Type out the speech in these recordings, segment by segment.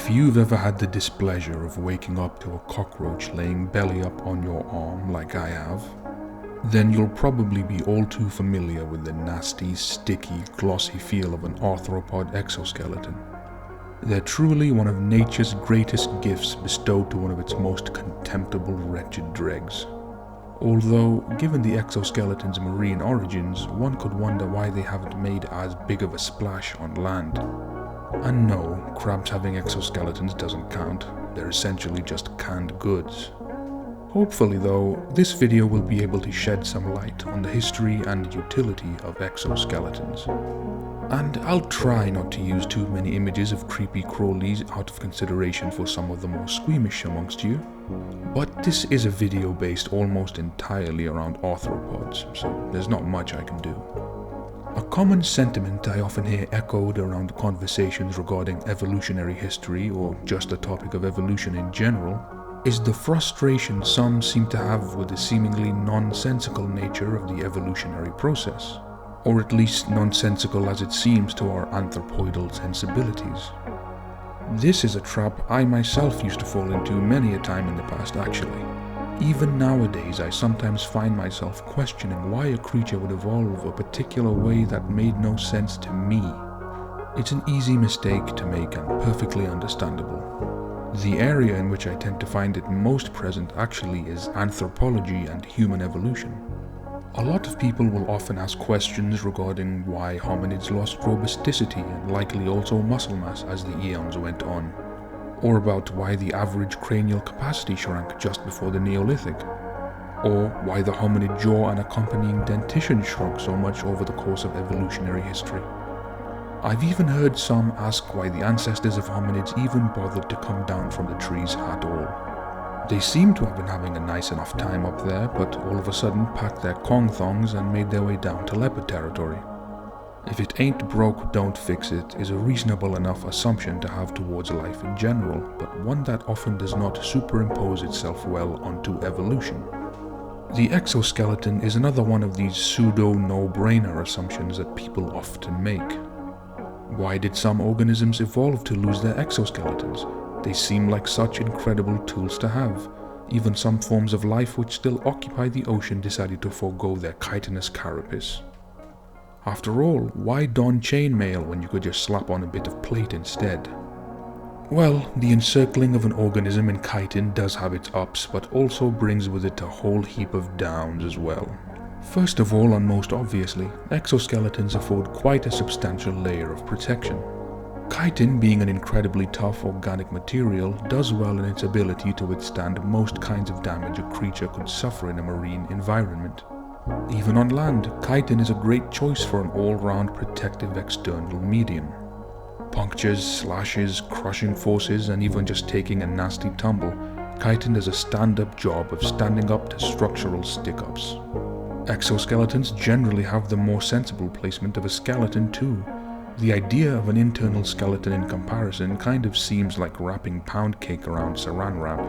If you've ever had the displeasure of waking up to a cockroach laying belly up on your arm like I have, then you'll probably be all too familiar with the nasty, sticky, glossy feel of an arthropod exoskeleton. They're truly one of nature's greatest gifts bestowed to one of its most contemptible wretched dregs. Although, given the exoskeleton's marine origins, one could wonder why they haven't made as big of a splash on land. And no, crabs having exoskeletons doesn't count. They're essentially just canned goods. Hopefully though, this video will be able to shed some light on the history and utility of exoskeletons. And I'll try not to use too many images of creepy crawlies out of consideration for some of the more squeamish amongst you. But this is a video based almost entirely around arthropods, so there's not much I can do. A common sentiment I often hear echoed around conversations regarding evolutionary history or just the topic of evolution in general is the frustration some seem to have with the seemingly nonsensical nature of the evolutionary process, or at least nonsensical as it seems to our anthropoidal sensibilities. This is a trap I myself used to fall into many a time in the past actually. Even nowadays I sometimes find myself questioning why a creature would evolve a particular way that made no sense to me. It's an easy mistake to make and perfectly understandable. The area in which I tend to find it most present actually is anthropology and human evolution. A lot of people will often ask questions regarding why hominids lost robusticity and likely also muscle mass as the eons went on, or about why the average cranial capacity shrank just before the Neolithic, or why the hominid jaw and accompanying dentition shrunk so much over the course of evolutionary history. I've even heard some ask why the ancestors of hominids even bothered to come down from the trees at all. They seem to have been having a nice enough time up there, but all of a sudden packed their Kong thongs and made their way down to leopard territory. If it ain't broke, don't fix it is a reasonable enough assumption to have towards life in general, but one that often does not superimpose itself well onto evolution. The exoskeleton is another one of these pseudo no-brainer assumptions that people often make. Why did some organisms evolve to lose their exoskeletons? They seem like such incredible tools to have. Even some forms of life which still occupy the ocean decided to forego their chitinous carapace. After all, why don chainmail when you could just slap on a bit of plate instead? Well, the encircling of an organism in chitin does have its ups, but also brings with it a whole heap of downs as well. First of all, and most obviously, exoskeletons afford quite a substantial layer of protection. Chitin, being an incredibly tough organic material, does well in its ability to withstand most kinds of damage a creature could suffer in a marine environment. Even on land, chitin is a great choice for an all-round protective external medium. Punctures, slashes, crushing forces, and even just taking a nasty tumble, chitin does a stand-up job of standing up to structural stick-ups. Exoskeletons generally have the more sensible placement of a skeleton too. The idea of an internal skeleton in comparison kind of seems like wrapping pound cake around saran wrap.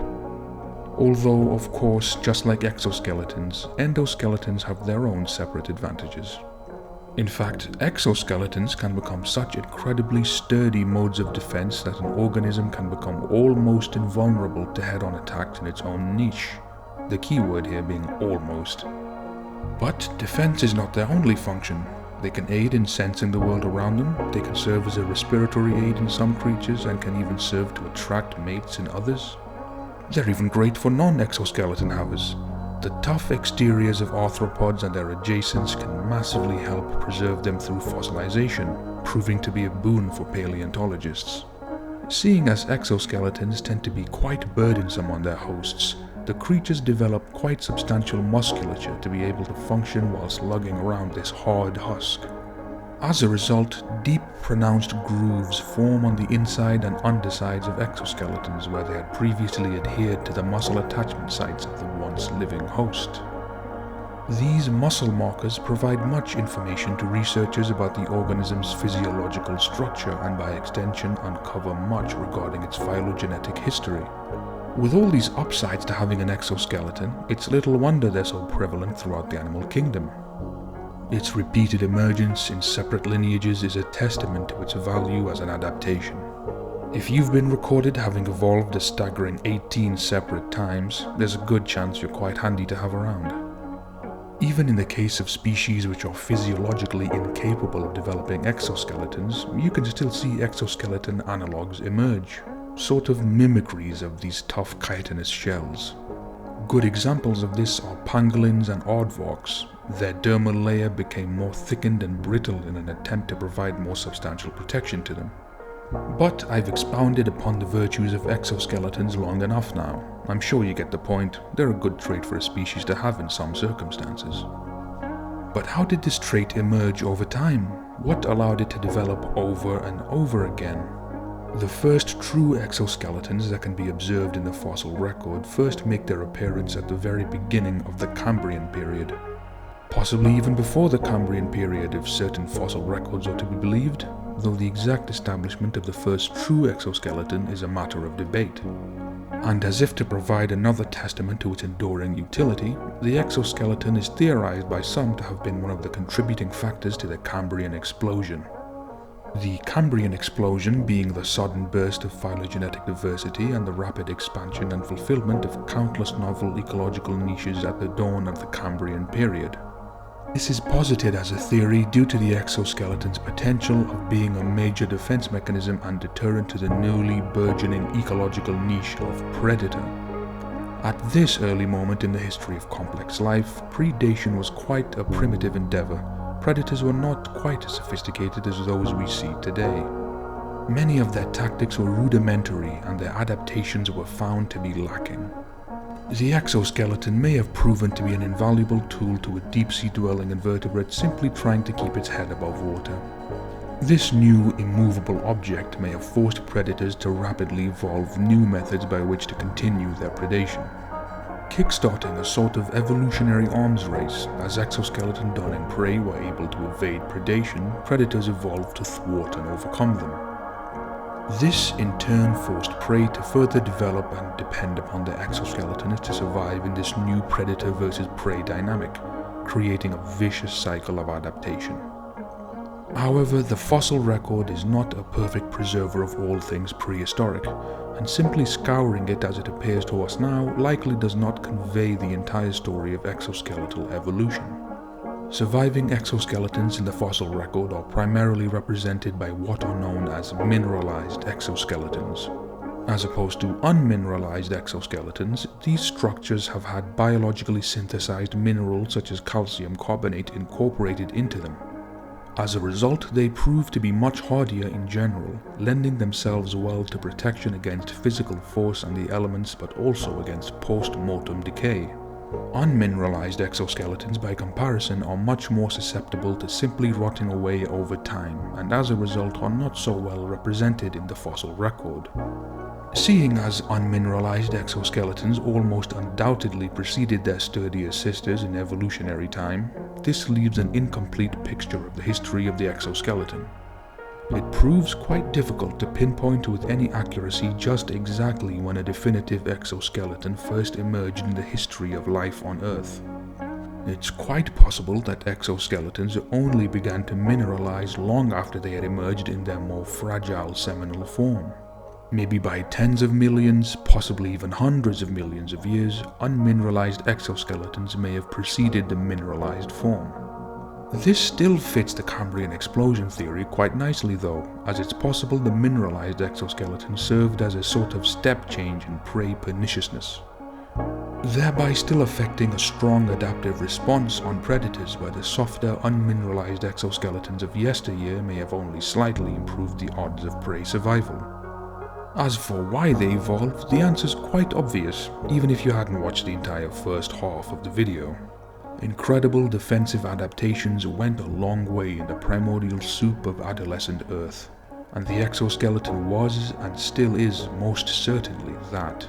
Although, of course, just like exoskeletons, endoskeletons have their own separate advantages. In fact, exoskeletons can become such incredibly sturdy modes of defense that an organism can become almost invulnerable to head-on attacks in its own niche. The key word here being almost. But defense is not their only function. They can aid in sensing the world around them, they can serve as a respiratory aid in some creatures, and can even serve to attract mates in others. They're even great for non-exoskeleton havers. The tough exteriors of arthropods and their adjacents can massively help preserve them through fossilization, proving to be a boon for paleontologists. Seeing as exoskeletons tend to be quite burdensome on their hosts, the creatures develop quite substantial musculature to be able to function whilst lugging around this hard husk. As a result, deep, pronounced grooves form on the inside and undersides of exoskeletons where they had previously adhered to the muscle attachment sites of the once living host. These muscle markers provide much information to researchers about the organism's physiological structure and by extension uncover much regarding its phylogenetic history. With all these upsides to having an exoskeleton, it's little wonder they're so prevalent throughout the animal kingdom. Its repeated emergence in separate lineages is a testament to its value as an adaptation. If you've been recorded having evolved a staggering 18 separate times, there's a good chance you're quite handy to have around. Even in the case of species which are physiologically incapable of developing exoskeletons, you can still see exoskeleton analogues emerge, sort of mimicries of these tough chitinous shells. Good examples of this are pangolins and aardvarks. Their dermal layer became more thickened and brittle in an attempt to provide more substantial protection to them. But I've expounded upon the virtues of exoskeletons long enough now. I'm sure you get the point. They're a good trait for a species to have in some circumstances. But how did this trait emerge over time? What allowed it to develop over and over again? The first true exoskeletons that can be observed in the fossil record first make their appearance at the very beginning of the Cambrian period. Possibly even before the Cambrian period if certain fossil records are to be believed, though the exact establishment of the first true exoskeleton is a matter of debate. And as if to provide another testament to its enduring utility, the exoskeleton is theorized by some to have been one of the contributing factors to the Cambrian explosion. The Cambrian explosion being the sudden burst of phylogenetic diversity and the rapid expansion and fulfillment of countless novel ecological niches at the dawn of the Cambrian period. This is posited as a theory due to the exoskeleton's potential of being a major defense mechanism and deterrent to the newly burgeoning ecological niche of predator. At this early moment in the history of complex life, predation was quite a primitive endeavor. Predators were not quite as sophisticated as those we see today. Many of their tactics were rudimentary and their adaptations were found to be lacking. The exoskeleton may have proven to be an invaluable tool to a deep-sea dwelling invertebrate simply trying to keep its head above water. This new, immovable object may have forced predators to rapidly evolve new methods by which to continue their predation, kickstarting a sort of evolutionary arms race. As exoskeleton-donning prey were able to evade predation, predators evolved to thwart and overcome them. This in turn forced prey to further develop and depend upon the exoskeletons to survive in this new predator versus prey dynamic, creating a vicious cycle of adaptation. However, the fossil record is not a perfect preserver of all things prehistoric, and simply scouring it as it appears to us now likely does not convey the entire story of exoskeletal evolution. Surviving exoskeletons in the fossil record are primarily represented by what are known as mineralized exoskeletons. As opposed to unmineralized exoskeletons, these structures have had biologically synthesized minerals such as calcium carbonate incorporated into them. As a result, they prove to be much hardier in general, lending themselves well to protection against physical force and the elements, but also against post-mortem decay. Unmineralized exoskeletons, by comparison, are much more susceptible to simply rotting away over time, and as a result are not so well represented in the fossil record. Seeing as unmineralized exoskeletons almost undoubtedly preceded their sturdier sisters in evolutionary time, this leaves an incomplete picture of the history of the exoskeleton. It proves quite difficult to pinpoint with any accuracy just exactly when a definitive exoskeleton first emerged in the history of life on Earth. It's quite possible that exoskeletons only began to mineralize long after they had emerged in their more fragile seminal form. Maybe by tens of millions, possibly even hundreds of millions of years, unmineralized exoskeletons may have preceded the mineralized form. This still fits the Cambrian explosion theory quite nicely though, as it's possible the mineralized exoskeleton served as a sort of step change in prey perniciousness, thereby still affecting a strong adaptive response on predators where the softer, unmineralized exoskeletons of yesteryear may have only slightly improved the odds of prey survival. As for why they evolved, the answer's quite obvious, even if you hadn't watched the entire first half of the video. Incredible defensive adaptations went a long way in the primordial soup of adolescent Earth, and the exoskeleton was, and still is, most certainly that.